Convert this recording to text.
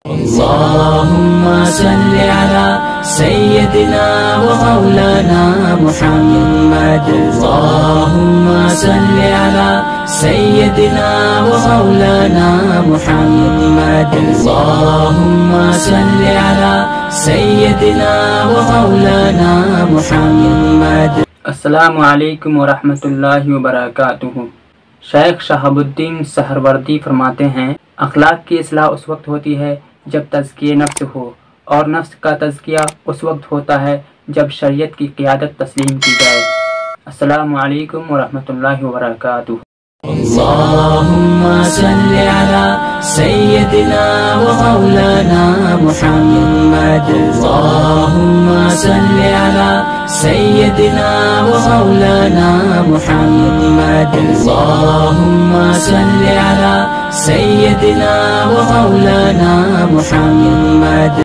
اللهم صل على سيدنا ومولانا محمد. اللهم صل على سيدنا ومولانا محمد. اللهم صل على سيدنا ومولانا محمد. السلام علیکم ورحمۃ اللہ وبرکاتہ۔ شیخ شہاب الدین سہروردی فرماتے ہیں، اخلاق کی اصلاح اس وقت ہوتی ہے جب تزکیہ نفس ہو، اور نفس کا تزکیہ اس وقت ہوتا ہے جب شریعت کی قیادت تسلیم کی جائے۔ السلام علیکم ورحمۃ اللہ وبرکاتہ۔ اللهم صل على سيدنا ومولانا محمد. اللهم صل على سيدنا ومولانا محمد. اللهم صل على سيدنا ومولانا محمد.